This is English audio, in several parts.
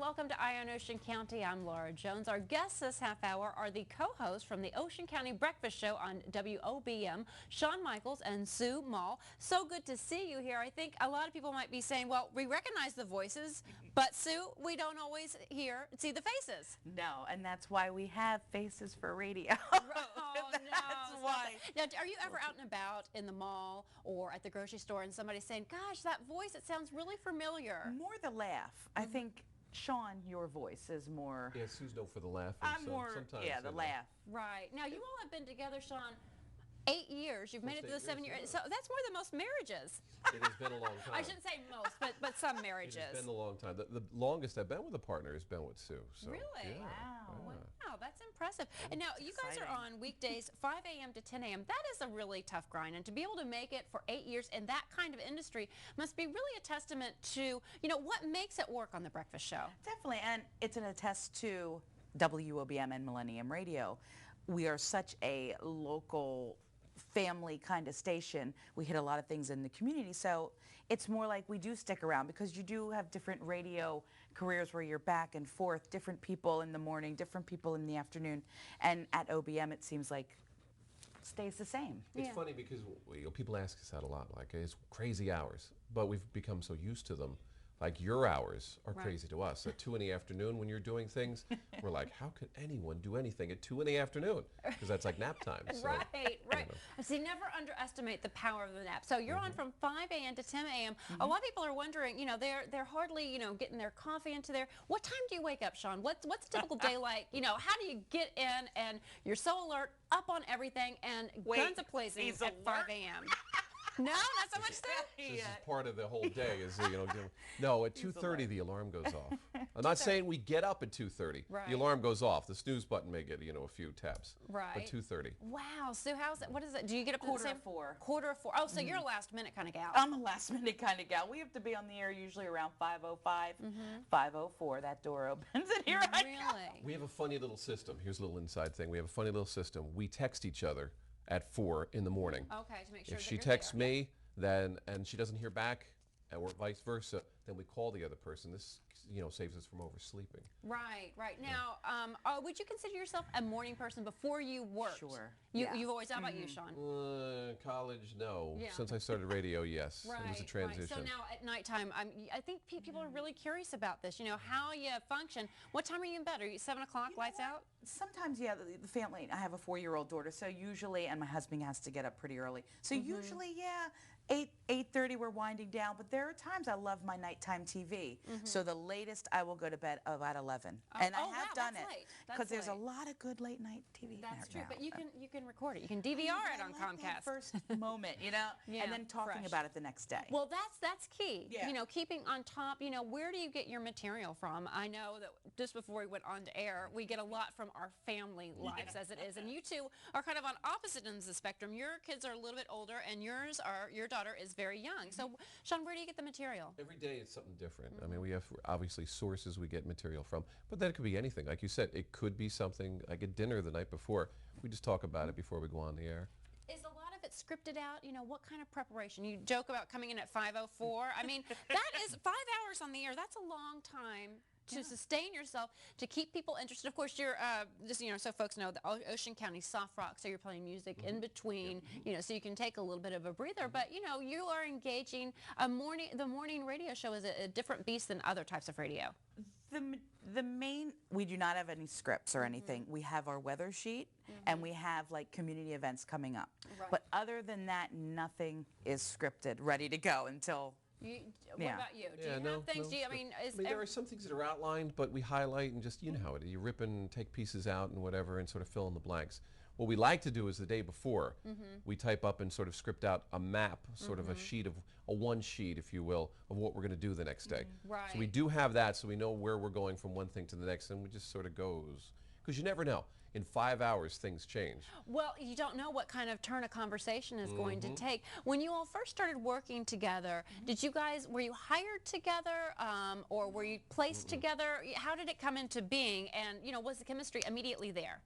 welcome to Eye on Ocean County. I'm Laura Jones. Our guests this half hour are the co-hosts from the Ocean County Breakfast Show on WOBM, Shawn Michaels and Sue Moll. So good to see you here. I think a lot of people might be saying, well, we recognize the voices, but Sue, we don't always see the faces. No, and that's why we have faces for radio. Oh, That's no. why. Now, are you ever out and about in the mall or at the grocery store and somebody's saying, gosh, that voice, it sounds really familiar? More the laugh. I think, Shawn, your voice is more... Yeah, Sue's known for the laugh. I'm more, sometimes, yeah, the laugh. Right. Now, you all have been together, Shawn, 8 years. You've made it to the 7 years. So that's more than most marriages. It has been a long time. I shouldn't say most, but some marriages. It has been a long time. The longest I've been with a partner has been with Sue. So, really? Yeah, Wow. Wow, that's impressive. And now, you guys are on weekdays 5 a.m. to 10 a.m. That is a really tough grind. And to be able to make it for 8 years in that kind of industry must be really a testament to, what makes it work on The Breakfast Show. Definitely, and it's an attest to WOBM and Millennium Radio. We are such a local family kind of station. We hit a lot of things in the community, so it's more like we do stick around because you do have different radio careers where you're back and forth, different people in the morning, different people in the afternoon, and at OBM it seems like stays the same. It's funny because people ask us that a lot, like it's crazy hours, but we've become so used to them. Like your hours are crazy to us. At 2 in the afternoon when you're doing things, we're like, how could anyone do anything at 2 in the afternoon? Because that's like nap time. So, right. See, never underestimate the power of the nap. So you're on from 5 a.m. to 10 a.m. A lot of people are wondering, they're hardly, getting their coffee into there. What time do you wake up, Shawn? What's a typical day like? How do you get in and you're so alert, up on everything, and guns a-blazing at 5 a.m.? No, not so much so. This is part of the whole day. No, at 2:30 the alarm goes off. I'm not saying we get up at 2:30. Right. The alarm goes off. The snooze button may get a few taps. Right. But 2:30. Wow. So what is it? Do you get up Quarter at the same? of 4. Quarter of 4. Oh, so you're a last minute kind of gal. I'm a last minute kind of gal. We have to be on the air usually around 5:05, 5:04. That door opens and here I go. We have a funny little system. Here's a little inside thing. We have a funny little system. We text each other at 4 in the morning. Okay, to make sure if that she you're texts there. me, and she doesn't hear back, or vice versa, then we call the other person. This, saves us from oversleeping. Right. Now, would you consider yourself a morning person before you worked? Sure. You've always. How about you, Shawn? College, no. Yeah. Since I started radio, yes. It was a transition. So now at nighttime, I think people are really curious about this. How you function. What time are you in bed? Are you 7 o'clock, lights out? Sometimes, yeah, the family, I have a 4-year-old daughter, so usually, and my husband has to get up pretty early. So usually, yeah, 8:30 we're winding down, but there are times I love my nighttime TV. So the latest I will go to bed about 11. And I have done it because there's a lot of good late night TV. That's true, now. but you can record it. You can DVR it on Comcast. That first moment, and then talking about it the next day. Well, that's key. Yeah. Keeping on top. Where do you get your material from? I know that just before we went on to air, we get a lot from our family lives as it is, and you two are kind of on opposite ends of the spectrum. Your kids are a little bit older, and your daughter is very young. So, Shawn, where do you get the material? Every day it's something different. I mean, we have obviously sources we get material from, but that could be anything. Like you said, it could be something like at dinner the night before. We just talk about it before we go on the air. Is a lot of it scripted out? What kind of preparation? You joke about coming in at 5:04. I mean, that is 5 hours on the air. That's a long time to sustain yourself, to keep people interested. Of course, you're just so folks know the Ocean County soft rock, so you're playing music in between, so you can take a little bit of a breather. But you are engaging the morning radio show is a different beast than other types of radio. The main, we do not have any scripts or anything. We have our weather sheet and we have like community events coming up. Right. But other than that, nothing is scripted, ready to go until. What about you? Do you have things? There are some things that are outlined, but we highlight and just, how it is. You rip and take pieces out and whatever and sort of fill in the blanks. What we like to do is the day before, we type up and sort of script out a map, sort of a one sheet, if you will, of what we're going to do the next day. Right. So we do have that, so we know where we're going from one thing to the next, and we just sort of goes. Because you never know. In 5 hours, things change. Well, you don't know what kind of turn a conversation is going to take. When you all first started working together, were you hired together or were you placed together? How did it come into being? And, was the chemistry immediately there?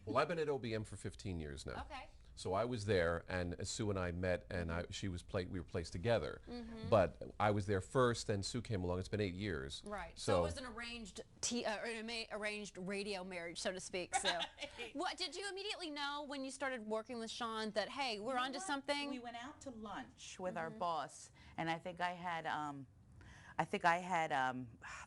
Well, I've been at OBM for 15 years now. Okay. So I was there, and Sue and I met, and we were placed together. But I was there first, then Sue came along. It's been 8 years. Right. So it was an arranged radio marriage, so to speak. So, what did you immediately know when you started working with Shawn that, hey, we're onto something? We went out to lunch with our boss, and I think I had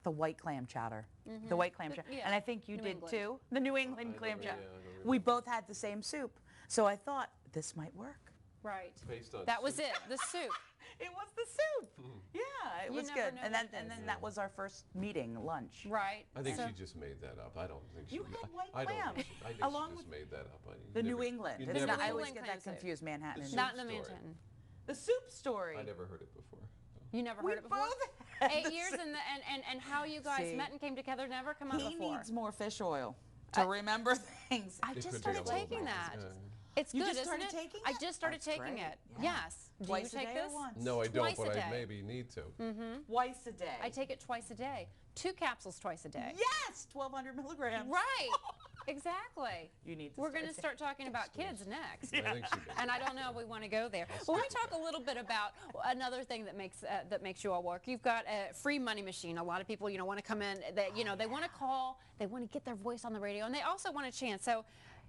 the white clam chowder. The white clam chowder. Yeah. And I think you New did England. too. The New England clam yeah, chowder. I don't remember. We both had the same soup. So I thought this might work. Right. Based on That was soup. it, the soup. It was the soup. Yeah, it You was never good. know And what then it is. that was our first meeting, lunch. Right. I think So- she just made that up. I don't think she. You had white I don't. clam, think she- I think along she just with made that up. The New England. you It's never not, I told- always England get clam that soup. confused, Manhattan. The and soup Not in the story. Manhattan. The soup story. I never heard it before. You never We heard it before? both had 8 the years same- and how you guys See. met and came together never come up He before. needs more fish oil to remember things. I It just could be started a little taking bit. that. Yeah. It's You good, just isn't started it? taking I it? just started That's taking great. it. Yeah. Yes. Do Twice you a take day or this? once? No, I don't, Twice but a I day. maybe need to. Twice a day. I take it twice a day. 2 capsules twice a day. Yes, 1,200 milligrams. Right. Exactly. You need to We're going to start start talking about kids next. I think she did. And I don't know if we want to go there. Well, we stick with talk a little bit about another thing that makes you all work. You've got a free money machine. A lot of people, want to come in. They want to call. They want to get their voice on the radio, and they also want a chance. So,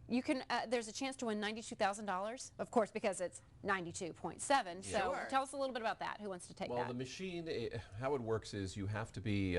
you can. There's a chance to win $92,000, of course, because it's 92.7. So, Sure. tell us a little bit about that. Who wants to take Well, that? the machine, how it works is you have to be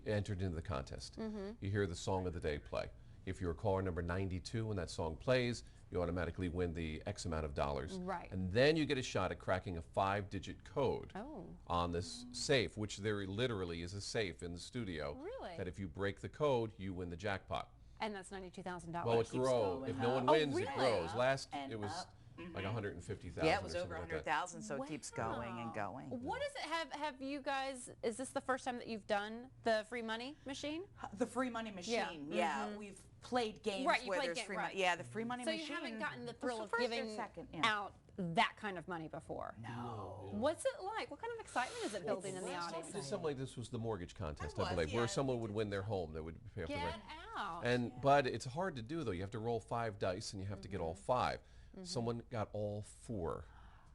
entered into the contest. You hear the song of the day play. If you're caller number 92 when that song plays, you automatically win the X amount of dollars. Right. And then you get a shot at cracking a 5-digit code Oh. on this safe, which there literally is a safe in the studio. Really? That if you break the code, you win the jackpot. And that's $92,000. Well, it grows. going If no one up. wins, Oh, it really? grows. Last, and it was up. like 150,000. Yeah, it was or over something like that. 100,000, so it keeps going and Wow. going. What is it? Have you guys? Is this the first time that you've done the free money machine? The free money machine. Yeah. We've played games Right, you where played there's game- free right. money. Yeah, the free money So machine. you haven't gotten the was thrill the of first or giving second, yeah. out that kind of money before. No. What's it like? What kind of excitement is it building in the audience? Just something like this was the mortgage contest, I was, believe, yeah, where we someone would win their home. They would pay off the Get rent. out. But it's hard to do though. You have to roll 5 dice and you have to get all 5. Someone got all 4,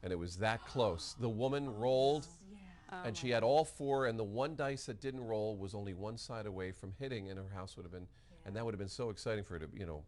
and it was that close. The woman rolled, and she had all 4, and the one dice that didn't roll was only one side away from hitting, and her house would have been, and that would have been so exciting for her to,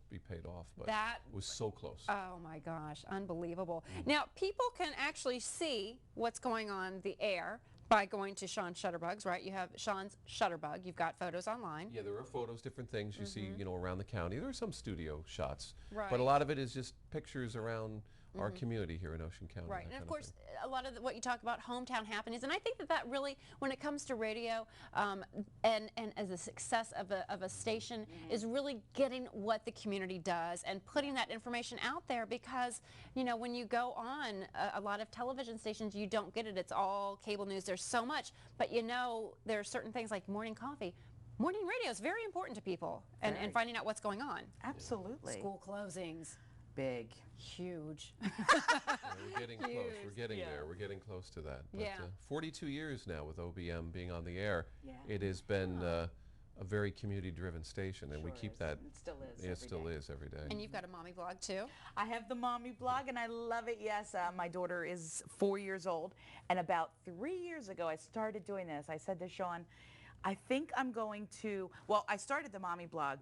be paid off. But That- it was so close. Oh my gosh, unbelievable. Now, people can actually see what's going on the air by going to Shawn Shutterbugs, right? You have Shawn's Shutterbug. You've got photos online. Yeah, there are photos, different things you see, around the county. There are some studio shots, Right. but a lot of it is just pictures around our community here in Ocean County. Right, that and of kind course, thing. a lot of what you talk about, hometown happenings, and I think that really, when it comes to radio, and as a success of a station, is really getting what the community does and putting that information out there, because when you go on a lot of television stations, you don't get it. It's all cable news. There's so much, but there are certain things like morning coffee. Morning radio is very important to people, and Very. finding out what's going on. Absolutely. School closings, Big. huge. Yeah, we're getting close. We're Huge. getting Yeah. there. We're getting close to that. But, Yeah. 42 years now with OBM being on the air. Yeah. It has been a very community-driven station, and we Sure keep is. that. It still is. It every still day. is every day. And you've got a mommy blog too. I have the mommy blog, and I love it. Yes, my daughter is 4 years old, and about 3 years ago, I started doing this. I said to Shawn, I think I'm going to. Well, I started the mommy blog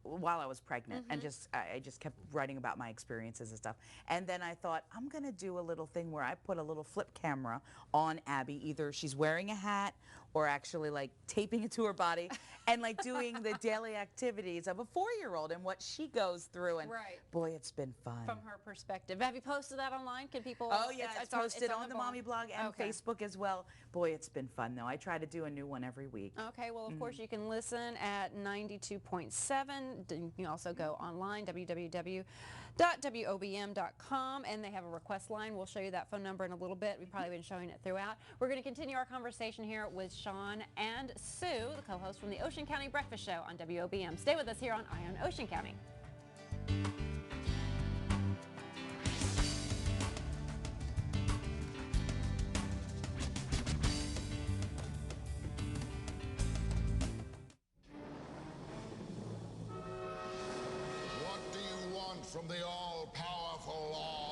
while I was pregnant, and I just kept writing about my experiences and stuff. And then I thought I'm going to do a little thing where I put a little flip camera on Abby. Either she's wearing a hat or actually like taping it to her body, and like doing the daily activities of a 4-year-old and what she goes through. And Right. boy, it's been fun. From her perspective. Have you posted that online? Can people? Oh yeah, it's posted on the blog. mommy blog and Okay. Facebook as well. Boy, it's been fun though. I try to do a new one every week. Okay, well, of course, you can listen at 92.7. You can also go online, www.wobm.com, and they have a request line. We'll show you that phone number in a little bit. We've probably been showing it throughout. We're going to continue our conversation here with Shawn and Sue, the co-host from the Ocean County Breakfast Show on WOBM. Stay with us here on Eye on Ocean County. What do you want from the all powerful law.